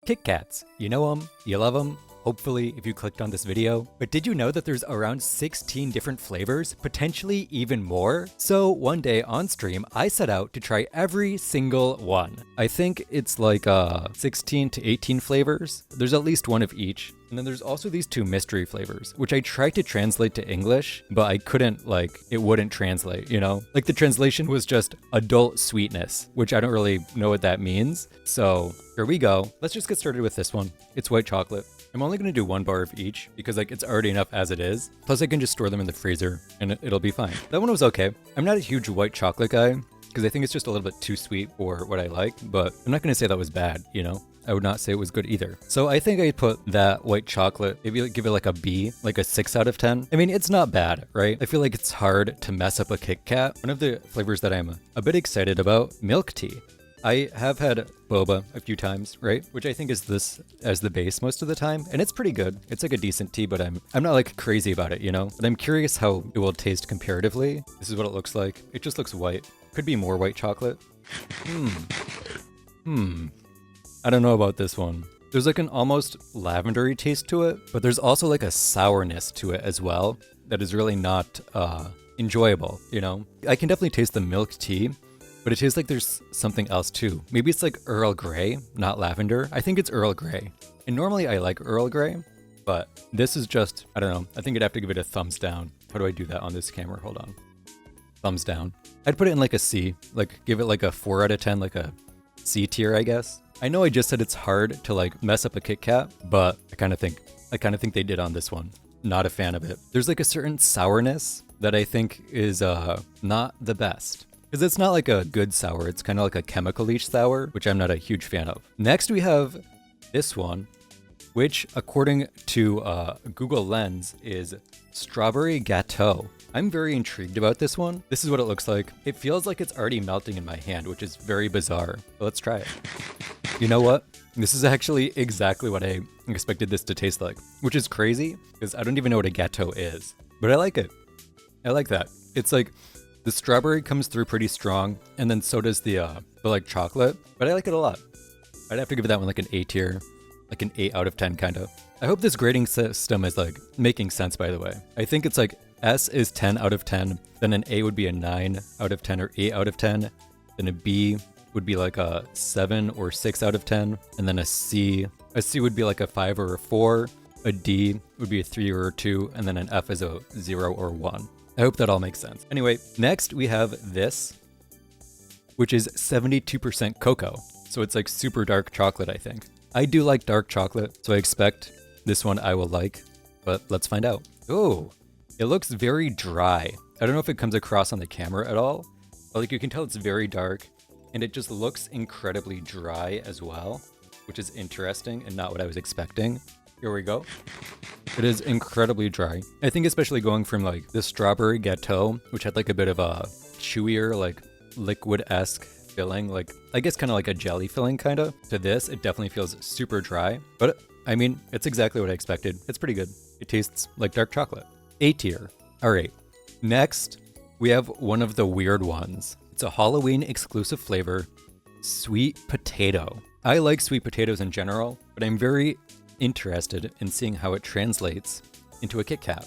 KitKats. You know them, you love them, hopefully if you clicked on this video. But did you know that there's around 16 different flavors, potentially even more? So one day on stream, I set out to try every single one. I think it's like 16 to 18 flavors. There's at least one of each. And then there's also these two mystery flavors, which I tried to translate to English, but I couldn't, it wouldn't translate, you know? Like the translation was just adult sweetness, which I don't really know what that means. So here we go. Let's just get started with this one. It's white chocolate. I'm only gonna do one bar of each because it's already enough as it is. Plus I can just store them in the freezer and it'll be fine. That one was okay. I'm not a huge white chocolate guy because I think it's just a little bit too sweet for what I like, but I'm not gonna say that was bad, you know? I would not say it was good either. So I think I'd put that white chocolate, maybe give it like a B, like a 6 out of 10. I mean, it's not bad, right? I feel like it's hard to mess up a KitKat. One of the flavors that I'm a bit excited about, milk tea. I have had boba a few times, right? Which I think is this as the base most of the time. And it's pretty good. It's like a decent tea, but I'm not like crazy about it, you know? But I'm curious how it will taste comparatively. This is what it looks like. It just looks white. Could be more white chocolate. I don't know about this one. There's like an almost lavendery taste to it, but there's also like a sourness to it as well that is really not enjoyable, you know? I can definitely taste the milk tea, but it tastes like there's something else too. Maybe it's like Earl Grey, not lavender. I think it's Earl Grey. And normally I like Earl Grey, but this is just, I don't know. I think I'd have to give it a thumbs down. How do I do that on this camera? Hold on. Thumbs down. I'd put it in like a C, like give it like a 4 out of 10, like a C tier, I guess. I know I just said it's hard to like mess up a KitKat, but I kind of think they did on this one. Not a fan of it. There's like a certain sourness that I think is not the best. Because it's not like a good sour, it's kind of like a chemical-y sour, which I'm not a huge fan of. Next we have this one, which according to Google Lens is strawberry gateau. I'm very intrigued about this one. This is what it looks like. It feels like it's already melting in my hand, which is very bizarre. But let's try it. You know what? This is actually exactly what I expected this to taste like, which is crazy because I don't even know what a gateau is, but I like it. I like that. It's like the strawberry comes through pretty strong and then so does the like chocolate, but I like it a lot. I'd have to give that one like an A tier, like an 8 out of 10 kind of. I hope this grading system is like making sense, by the way. I think it's like S is 10 out of 10, then an A would be a 9 out of 10 or 8 out of 10, then a B would be like a 7 or 6 out of 10, and then a C would be like a 5 or a 4, a D would be a 3 or a 2, and then an F is a 0 or 1. I hope that all makes sense. Anyway, next we have this, which is 72% cocoa. So it's like super dark chocolate, I think. I do like dark chocolate, so I expect this one I will like, but let's find out. Oh, it looks very dry. I don't know if it comes across on the camera at all, but like you can tell it's very dark. And it just looks incredibly dry as well, which is interesting and not what I was expecting. Here we go. It is incredibly dry. I think especially going from like the strawberry gateau, which had like a bit of a chewier, like liquid-esque filling, like I guess kind of like a jelly filling kind of, to this, it definitely feels super dry. But I mean, it's exactly what I expected. It's pretty good. It tastes like dark chocolate. A tier. All right. Next, we have one of the weird ones. It's a Halloween exclusive flavor, sweet potato. I like sweet potatoes in general, but I'm very interested in seeing how it translates into a KitKat.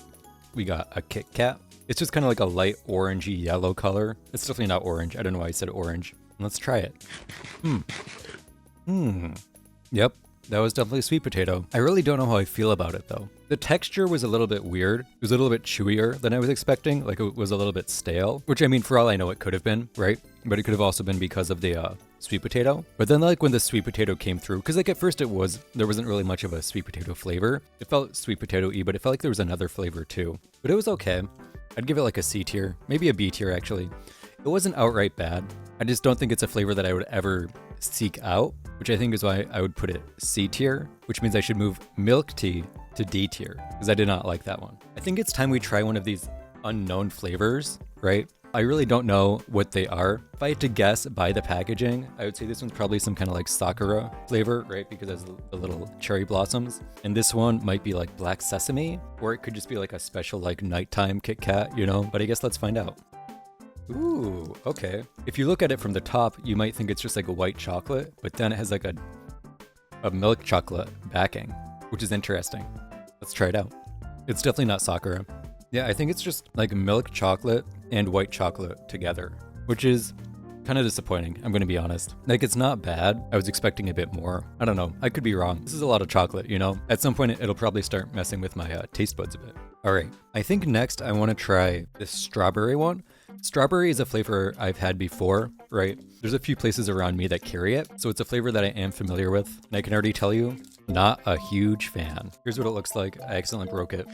We got a KitKat. It's just kind of like a light orangey yellow color. It's definitely not orange. I don't know why I said orange. Let's try it. Yep, that was definitely sweet potato. I really don't know how I feel about it though. The texture was a little bit weird. It was a little bit chewier than I was expecting. Like it was a little bit stale, which I mean, for all I know, it could have been, right? But it could have also been because of the sweet potato. But then like when the sweet potato came through, because like at first there wasn't really much of a sweet potato flavor. It felt sweet potato-y, but it felt like there was another flavor too. But it was okay. I'd give it like a C tier, maybe a B tier actually. It wasn't outright bad. I just don't think it's a flavor that I would ever seek out, which I think is why I would put it C tier, which means I should move milk tea to D tier, because I did not like that one. I think it's time we try one of these unknown flavors, right? I really don't know what they are. If I had to guess by the packaging, I would say this one's probably some kind of like Sakura flavor, right? Because it has the little cherry blossoms. And this one might be like black sesame, or it could just be like a special like nighttime KitKat, you know? But I guess let's find out. Ooh, okay. If you look at it from the top, you might think it's just like a white chocolate, but then it has like a a milk chocolate backing, which is interesting. Let's try it out. It's definitely not Sakura. Yeah, I think it's just like milk chocolate and white chocolate together, which is kind of disappointing, I'm gonna be honest. Like, it's not bad. I was expecting a bit more. I don't know. I could be wrong. This is a lot of chocolate, you know? At some point, it'll probably start messing with my taste buds a bit. All right. I think next I want to try this strawberry one. Strawberry is a flavor I've had before, right? There's a few places around me that carry it, so it's a flavor that I am familiar with. And I can already tell you, not a huge fan. Here's what it looks like. I accidentally broke it.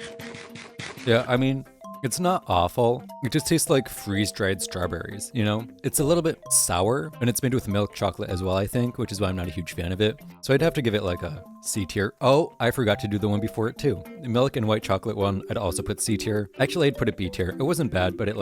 Yeah, I mean, it's not awful. It just tastes like freeze-dried strawberries, you know? It's a little bit sour, and it's made with milk chocolate as well, I think, which is why I'm not a huge fan of it. So I'd have to give it like a C tier. Oh, I forgot to do the one before it too. The milk and white chocolate one, I'd also put C tier. Actually, I'd put it B tier. It wasn't bad, but it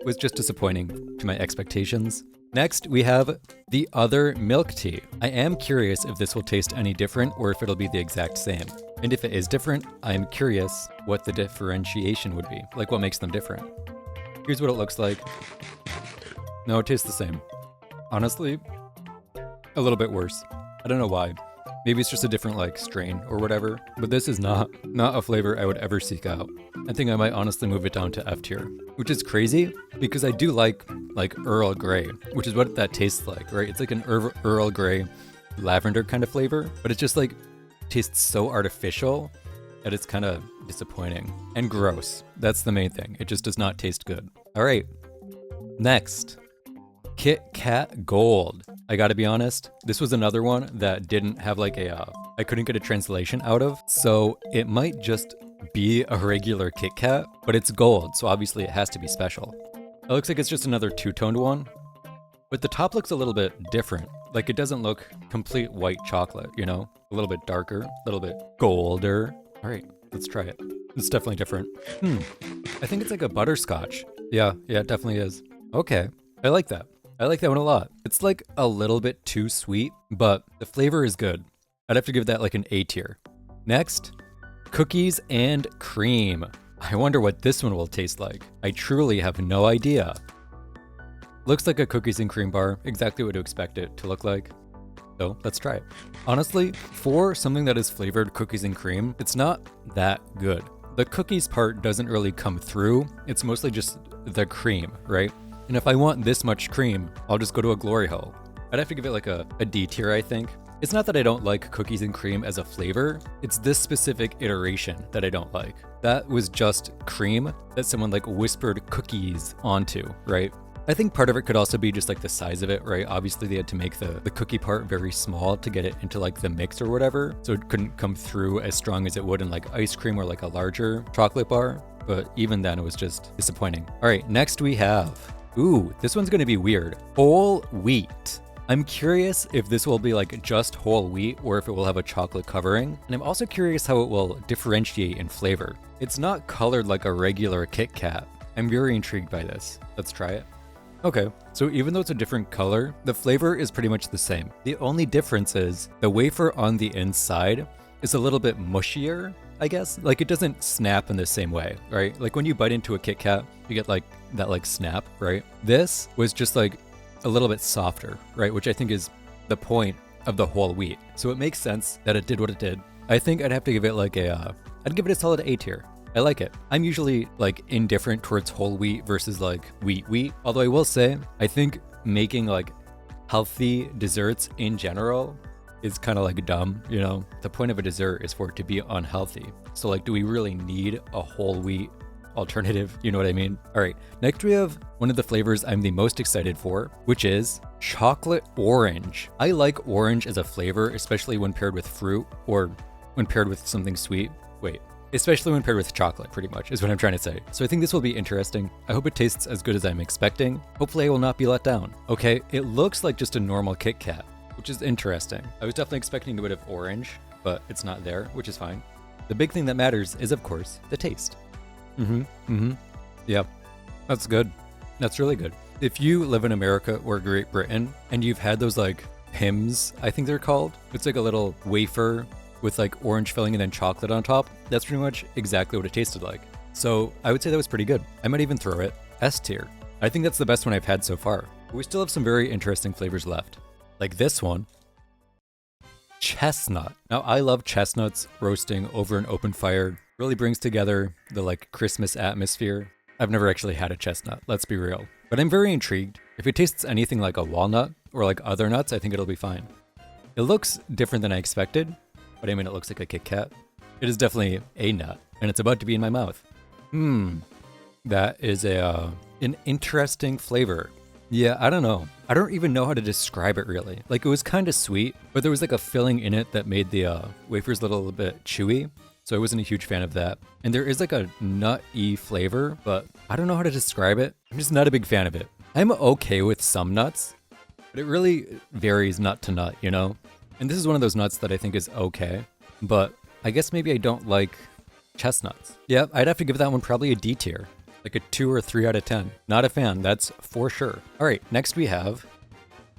was just disappointing to my expectations. Next, we have the other milk tea. I am curious if this will taste any different or if it'll be the exact same. And if it is different, I'm curious what the differentiation would be, like what makes them different. Here's what it looks like. No, it tastes the same. Honestly, a little bit worse. I don't know why. Maybe it's just a different strain or whatever, but this is not a flavor I would ever seek out. I think I might honestly move it down to F tier, which is crazy because I do like Earl Grey, which is what that tastes like, right? It's like an Earl Grey lavender kind of flavor, but it just tastes so artificial that it's kind of disappointing and gross. That's the main thing. It just does not taste good. All right, next, KitKat Gold. I gotta be honest, this was another one that didn't have I couldn't get a translation out of, so it might just be a regular KitKat, but it's gold, so obviously it has to be special. It looks like it's just another two-toned one, but the top looks a little bit different. Like, it doesn't look complete white chocolate, you know? A little bit darker, a little bit golder. All right, let's try it. It's definitely different. I think it's like a butterscotch. Yeah, it definitely is. Okay, I like that. I like that one a lot. It's like a little bit too sweet, but the flavor is good. I'd have to give that an A tier. Next, cookies and cream. I wonder what this one will taste like. I truly have no idea. Looks like a cookies and cream bar, exactly what to expect it to look like. So let's try it. Honestly, for something that is flavored cookies and cream, it's not that good. The cookies part doesn't really come through. It's mostly just the cream, right? And if I want this much cream, I'll just go to a glory hole. I'd have to give it a D tier, I think. It's not that I don't like cookies and cream as a flavor, it's this specific iteration that I don't like. That was just cream that someone whispered cookies onto, right? I think part of it could also be just the size of it, right? Obviously they had to make the cookie part very small to get it into the mix or whatever, so it couldn't come through as strong as it would in ice cream or a larger chocolate bar, but even then it was just disappointing. All right, next we have, ooh, this one's gonna be weird. Whole wheat. I'm curious if this will be just whole wheat or if it will have a chocolate covering. And I'm also curious how it will differentiate in flavor. It's not colored like a regular Kit Kat. I'm very intrigued by this. Let's try it. Okay, so even though it's a different color, the flavor is pretty much the same. The only difference is the wafer on the inside is a little bit mushier, I guess. It doesn't snap in the same way, right? When you bite into a Kit Kat, you get that snap, right? This was just a little bit softer, right? Which I think is the point of the whole wheat. So it makes sense that it did what it did. I think I'd have to give it I'd give it a solid A tier. I like it. I'm usually indifferent towards whole wheat versus wheat. Although I will say, I think making healthy desserts in general is kind of dumb, you know? The point of a dessert is for it to be unhealthy. So do we really need a whole wheat alternative? You know what I mean? All right, next we have one of the flavors I'm the most excited for, which is chocolate orange. I like orange as a flavor, especially when paired with fruit or when paired with something sweet. Especially when paired with chocolate, pretty much, is what I'm trying to say. So I think this will be interesting. I hope it tastes as good as I'm expecting. Hopefully I will not be let down. Okay, it looks like just a normal Kit Kat, which is interesting. I was definitely expecting a bit of orange, but it's not there, which is fine. The big thing that matters is, of course, the taste. Yep, that's good. That's really good. If you live in America or Great Britain and you've had those Pims, I think they're called. It's a little wafer with orange filling and then chocolate on top. That's pretty much exactly what it tasted like. So I would say that was pretty good. I might even throw it S tier. I think that's the best one I've had so far. But we still have some very interesting flavors left. Like this one. Chestnut. Now, I love chestnuts roasting over an open fire. Really brings together the like Christmas atmosphere. I've never actually had a chestnut, let's be real. But I'm very intrigued. If it tastes anything like a walnut or like other nuts, I think it'll be fine. It looks different than I expected, but I mean, it looks like a KitKat. It is definitely a nut, and it's about to be in my mouth. That is an interesting flavor. Yeah, I don't know. I don't even know how to describe it really. Like, it was kind of sweet, but there was like a filling in it that made the wafers a little bit chewy. So I wasn't a huge fan of that. And there is like a nut-y flavor, but I don't know how to describe it. I'm just not a big fan of it. I'm okay with some nuts, but it really varies nut to nut, you know? And this is one of those nuts that I think is okay, but I guess maybe I don't like chestnuts. Yeah, I'd have to give that one probably a D tier, like a 2 or 3 out of 10. Not a fan, that's for sure. All right, next we have,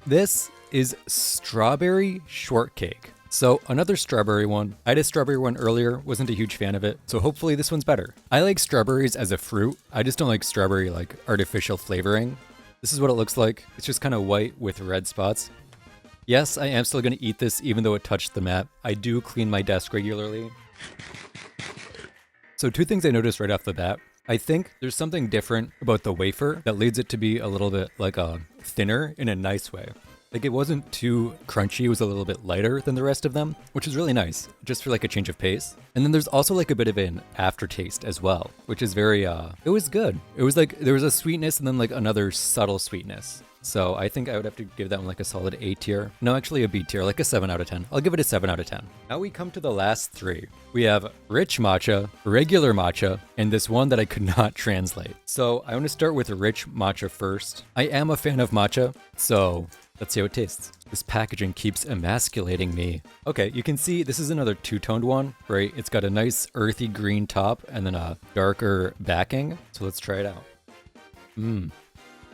this is strawberry shortcake. So another strawberry one. I had a strawberry one earlier, wasn't a huge fan of it, so hopefully this one's better. I like strawberries as a fruit. I just don't like strawberry like artificial flavoring. This is what it looks like. It's just kind of white with red spots. Yes, I am still gonna eat this even though it touched the mat. I do clean my desk regularly. So 2 things I noticed right off the bat. I think there's something different about the wafer that leads it to be a little bit like thinner in a nice way. Like, it wasn't too crunchy, it was a little bit lighter than the rest of them, which is really nice, just for like a change of pace. And then there's also like a bit of an aftertaste as well, which is very, it was good. It was like, there was a sweetness and then like another subtle sweetness. So I think I would have to give that one like a solid A tier. No, actually a B tier, like a 7 out of 10. I'll give it a 7 out of 10. Now we come to the last 3. We have rich matcha, regular matcha, and this one that I could not translate. So I want to start with rich matcha first. I am a fan of matcha, so let's see how it tastes. This packaging keeps emasculating me. Okay, you can see this is another 2-toned one, right? It's got a nice earthy green top and then a darker backing. So let's try it out.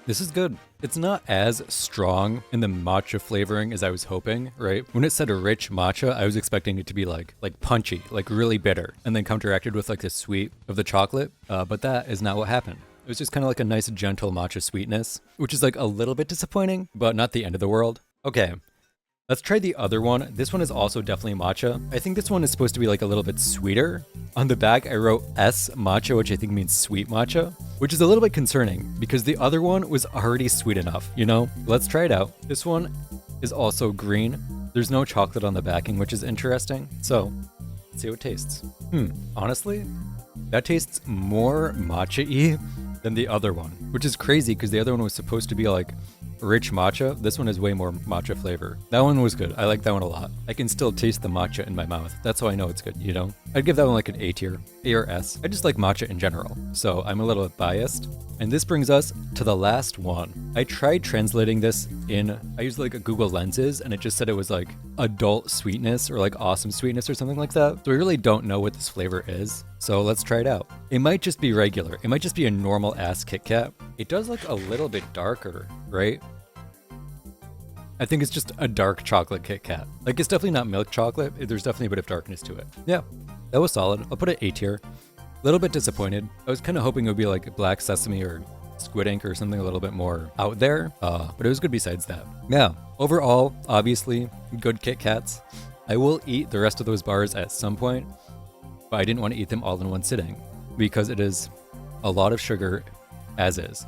This is good. It's not as strong in the matcha flavoring as I was hoping, right? When it said a rich matcha, I was expecting it to be like punchy, like really bitter, and then counteracted with like the sweet of the chocolate. But that is not what happened. It was just kind of like a nice gentle matcha sweetness, which is like a little bit disappointing, but not the end of the world. Okay, let's try the other one. This one is also definitely matcha. I think this one is supposed to be like a little bit sweeter. On the back, I wrote S matcha, which I think means sweet matcha, which is a little bit concerning because the other one was already sweet enough, you know? Let's try it out. This one is also green. There's no chocolate on the backing, which is interesting. So let's see how it tastes. Honestly, that tastes more matcha-y than the other one, which is crazy because the other one was supposed to be like rich matcha. This one is way more matcha flavor. That one was good. I like that one a lot. I can still taste the matcha in my mouth. That's how I know it's good, you know? I'd give that one like an A tier, A or S. I just like matcha in general, so I'm a little bit biased. And this brings us to the last one. I tried translating this I used like a Google Lenses and it just said it was like adult sweetness or like awesome sweetness or something like that. So I really don't know what this flavor is. So let's try it out. It might just be regular. It might just be a normal ass KitKat. It does look a little bit darker, right? I think it's just a dark chocolate KitKat. Like, it's definitely not milk chocolate. There's definitely a bit of darkness to it. Yeah, that was solid. I'll put it A tier. A little bit disappointed. I was kind of hoping it would be like black sesame or squid ink or something a little bit more out there, but it was good besides that. Yeah, overall, obviously, good KitKats. I will eat the rest of those bars at some point, but I didn't want to eat them all in one sitting because it is a lot of sugar as is.